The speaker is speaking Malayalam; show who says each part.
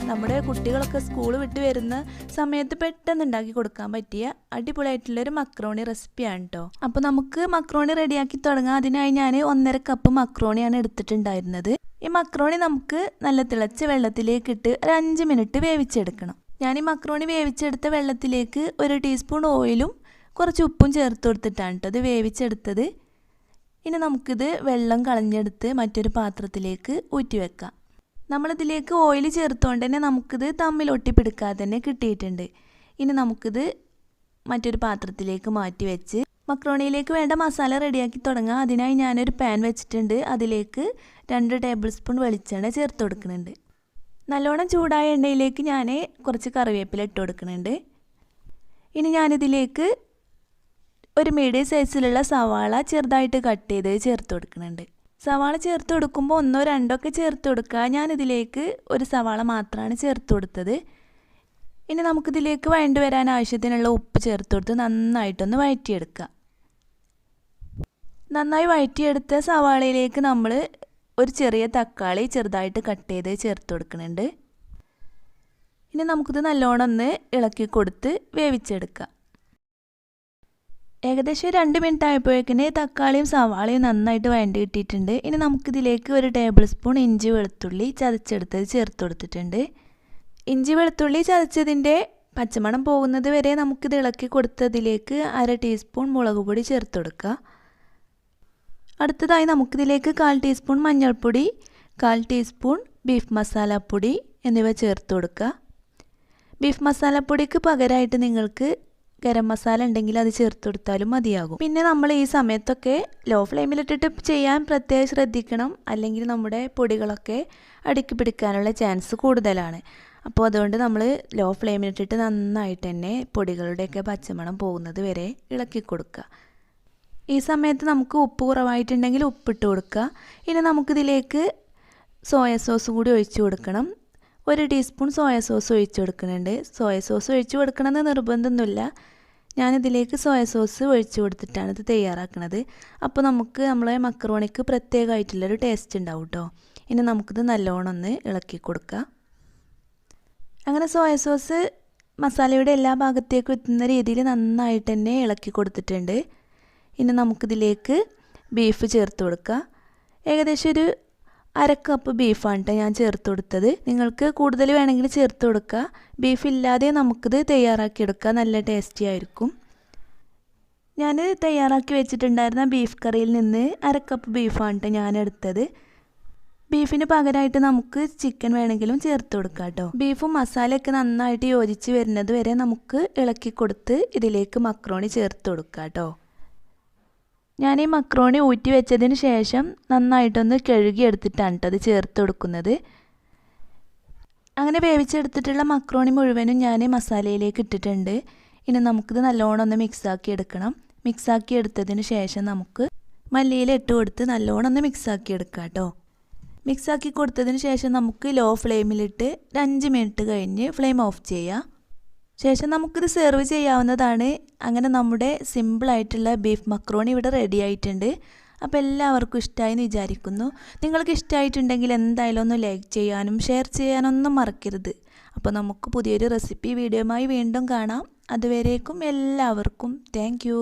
Speaker 1: നമ്മുടെ കുട്ടികളൊക്കെ സ്കൂൾ വിട്ട് വരുന്ന സമയത്ത് പെട്ടെന്ന് ഉണ്ടാക്കി കൊടുക്കാൻ പറ്റിയ അടിപൊളിയായിട്ടുള്ളൊരു മക്രോണി റെസിപ്പിയാണ് കേട്ടോ. അപ്പോൾ നമുക്ക് മക്രോണി റെഡിയാക്കി തുടങ്ങാം. അതിനായി ഞാൻ 1.5 കപ്പ് മക്രോണിയാണ് എടുത്തിട്ടുണ്ടായിരുന്നത്. ഈ മക്രോണി നമുക്ക് നല്ല തിളച്ച വെള്ളത്തിലേക്ക് ഇട്ട് ഒരു 5 മിനിറ്റ് വേവിച്ചെടുക്കണം. ഞാൻ ഈ മക്രോണി വേവിച്ചെടുത്ത വെള്ളത്തിലേക്ക് 1 ടീസ്പൂൺ ഓയിലും കുറച്ച് ഉപ്പും ചേർത്ത് കൊടുത്തിട്ടാണ് കേട്ടോ ഇത് വേവിച്ചെടുത്തത്. ഇനി നമുക്കിത് വെള്ളം കളഞ്ഞെടുത്ത് മറ്റൊരു പാത്രത്തിലേക്ക് ഊറ്റി വെക്കാം. നമ്മളിതിലേക്ക് ഓയിൽ ചേർത്തുകൊണ്ട് തന്നെ നമുക്കിത് തമ്മിൽ ഒട്ടിപ്പിടിക്കാതെ തന്നെ കിട്ടിയിട്ടുണ്ട്. ഇനി നമുക്കിത് മറ്റൊരു പാത്രത്തിലേക്ക് മാറ്റി വെച്ച് മക്രോണിയിലേക്ക് വേണ്ട മസാല റെഡിയാക്കി തുടങ്ങാം. അതിനായി ഞാനൊരു പാൻ വെച്ചിട്ടുണ്ട്. അതിലേക്ക് 2 ടേബിൾ സ്പൂൺ വെളിച്ചെണ്ണ ചേർത്ത് കൊടുക്കുന്നുണ്ട്. നല്ലോണം ചൂടായ എണ്ണയിലേക്ക് ഞാൻ കുറച്ച് കറിവേപ്പില ഇട്ട് കൊടുക്കുന്നുണ്ട്. ഇനി ഞാനിതിലേക്ക് ഒരു മീഡിയം സൈസിലുള്ള സവാള ചെറുതായിട്ട് കട്ട് ചെയ്ത് ചേർത്ത് കൊടുക്കുന്നുണ്ട്. സവാള ചേർത്ത് കൊടുക്കുമ്പോൾ 1 2 ഒക്കെ ചേർത്ത് കൊടുക്കുക. ഞാനിതിലേക്ക് ഒരു സവാള മാത്രമാണ് ചേർത്ത് കൊടുത്തത്. ഇനി നമുക്കിതിലേക്ക് വഴണ്ട് വരാൻ ആവശ്യത്തിനുള്ള ഉപ്പ് ചേർത്ത് കൊടുത്ത് നന്നായിട്ടൊന്ന് വഴറ്റിയെടുക്കുക. നന്നായി വഴറ്റിയെടുത്ത സവാളയിലേക്ക് നമ്മൾ ഒരു ചെറിയ തക്കാളി ചെറുതായിട്ട് കട്ട് ചെയ്ത് ചേർത്ത് കൊടുക്കുന്നുണ്ട്. ഇനി നമുക്കിത് നല്ലോണം ഒന്ന് ഇളക്കി കൊടുത്ത് വേവിച്ചെടുക്കാം. ഏകദേശം 2 മിനിറ്റ് ആയപ്പോഴേക്കിന് തക്കാളിയും സവാളയും നന്നായിട്ട് വഴണ്ടി കിട്ടിയിട്ടുണ്ട്. ഇനി നമുക്കിതിലേക്ക് 1 ടേബിൾ സ്പൂൺ ഇഞ്ചി വെളുത്തുള്ളി ചതച്ചെടുത്തത് ചേർത്ത് കൊടുത്തിട്ടുണ്ട്. ഇഞ്ചി വെളുത്തുള്ളി ചതച്ചതിൻ്റെ പച്ചമണം പോകുന്നത് വരെ നമുക്കിത് ഇളക്കി കൊടുത്തതിലേക്ക് 1/2 ടീസ്പൂൺ മുളക് പൊടി ചേർത്ത് കൊടുക്കുക. അടുത്തതായി നമുക്കിതിലേക്ക് 1/4 ടീസ്പൂൺ മഞ്ഞൾപ്പൊടി, 1/4 ടീസ്പൂൺ ബീഫ് മസാലപ്പൊടി എന്നിവ ചേർത്ത് കൊടുക്കുക. ബീഫ് മസാലപ്പൊടിക്ക് പകരമായിട്ട് നിങ്ങൾക്ക് ഗരം മസാല ഉണ്ടെങ്കിൽ അത് ചേർത്ത് കൊടുത്താലും മതിയാകും. പിന്നെ നമ്മൾ ഈ സമയത്തൊക്കെ ലോ ഫ്ലെയിമിലിട്ടിട്ട് ചെയ്യാൻ പ്രത്യേകം ശ്രദ്ധിക്കണം. അല്ലെങ്കിൽ നമ്മുടെ പൊടികളൊക്കെ അടുക്കി പിടിക്കാനുള്ള ചാൻസ് കൂടുതലാണ്. അപ്പോൾ അതുകൊണ്ട് നമ്മൾ ലോ ഫ്ലെയിമിലിട്ടിട്ട് നന്നായിട്ട് തന്നെ പൊടികളുടെയൊക്കെ പച്ചമണം പോകുന്നത് വരെ ഇളക്കി കൊടുക്കുക. ഈ സമയത്ത് നമുക്ക് ഉപ്പ് കുറവായിട്ടുണ്ടെങ്കിൽ ഉപ്പിട്ട് കൊടുക്കുക. ഇനി നമുക്കിതിലേക്ക് സോയ സോസ് കൂടി ഒഴിച്ച് കൊടുക്കണം. 1 ടീസ്പൂൺ സോയ സോസ് ഒഴിച്ച് കൊടുക്കുന്നുണ്ട്. സോയ സോസ് ഒഴിച്ച് കൊടുക്കണമെന്ന് നിർബന്ധമൊന്നുമില്ല. ഞാനിതിലേക്ക് സോയ സോസ് ഒഴിച്ച് കൊടുത്തിട്ടാണ് ഇത് തയ്യാറാക്കുന്നത്. അപ്പോൾ നമുക്ക് നമ്മളെ മക്രോണിക്ക് പ്രത്യേകമായിട്ടുള്ളൊരു ടേസ്റ്റ് ഉണ്ടാവും കേട്ടോ. ഇനി നമുക്കിത് നല്ലോണം ഒന്ന് ഇളക്കി കൊടുക്കുക. അങ്ങനെ സോയ സോസ് മസാലയുടെ എല്ലാ ഭാഗത്തേക്കും എത്തുന്ന രീതിയിൽ നന്നായിട്ട് തന്നെ ഇളക്കി കൊടുത്തിട്ടുണ്ട്. ഇനി നമുക്കിതിലേക്ക് ബീഫ് ചേർത്ത് കൊടുക്കുക. ഏകദേശം ഒരു 1/2 കപ്പ് ബീഫാണ് കേട്ടോ ഞാൻ ചേർത്ത് കൊടുത്തത്. നിങ്ങൾക്ക് കൂടുതൽ വേണമെങ്കിൽ ചേർത്ത് കൊടുക്കുക. ബീഫ് ഇല്ലാതെ നമുക്കിത് തയ്യാറാക്കിയെടുക്കുക. നല്ല ടേസ്റ്റി ആയിരിക്കും. ഞാൻ തയ്യാറാക്കി വെച്ചിട്ടുണ്ടായിരുന്ന ബീഫ് കറിയിൽ നിന്ന് 1/2 കപ്പ് ബീഫാണ് കേട്ടോ ഞാൻ എടുത്തത്. ബീഫിന് പകരമായിട്ട് നമുക്ക് ചിക്കൻ വേണമെങ്കിലും ചേർത്ത് കൊടുക്കാം കേട്ടോ. ബീഫും മസാലയൊക്കെ നന്നായിട്ട് യോജിച്ച് വരുന്നത് വരെ നമുക്ക് ഇളക്കി കൊടുത്ത് ഇതിലേക്ക് മക്രോണി ചേർത്ത് കൊടുക്കാം കേട്ടോ. ഞാൻ ഈ മക്രോണി ഊറ്റി വെച്ചതിന് ശേഷം നന്നായിട്ടൊന്ന് കഴുകിയെടുത്തിട്ടാണ് കേട്ടോ അത് ചേർത്ത് കൊടുക്കുന്നത്. അങ്ങനെ വേവിച്ചെടുത്തിട്ടുള്ള മക്രോണി മുഴുവനും ഞാൻ മസാലയിലേക്ക് ഇട്ടിട്ടുണ്ട്. ഇനി നമുക്കിത് നല്ലോണം ഒന്ന് മിക്സാക്കി എടുക്കണം. മിക്സാക്കി എടുത്തതിന് ശേഷം നമുക്ക് മല്ലിയില ഇട്ട് കൊടുത്ത് നല്ലോണം ഒന്ന് മിക്സാക്കി എടുക്കാം കേട്ടോ. മിക്സാക്കി കൊടുത്തതിന് ശേഷം നമുക്ക് ലോ ഫ്ലെയിമിലിട്ട് 5 മിനിറ്റ് കഴിഞ്ഞ് ഫ്ലെയിം ഓഫ് ചെയ്യാം. ശേഷം നമുക്കിത് സെർവ് ചെയ്യാവുന്നതാണ്. അങ്ങനെ നമ്മുടെ സിമ്പിളായിട്ടുള്ള ബീഫ് മക്രോണി ഇവിടെ റെഡി ആയിട്ടുണ്ട്. അപ്പോൾ എല്ലാവർക്കും ഇഷ്ടമായി എന്ന് വിചാരിക്കുന്നു. നിങ്ങൾക്ക് ഇഷ്ടമായിട്ടുണ്ടെങ്കിൽ എന്തായാലും ഒന്ന് ലൈക്ക് ചെയ്യാനും ഷെയർ ചെയ്യാനൊന്നും മറക്കരുത്. അപ്പോൾ നമുക്ക് പുതിയൊരു റെസിപ്പി വീഡിയോയുമായി വീണ്ടും കാണാം. അതുവരേക്കും എല്ലാവർക്കും താങ്ക് യു.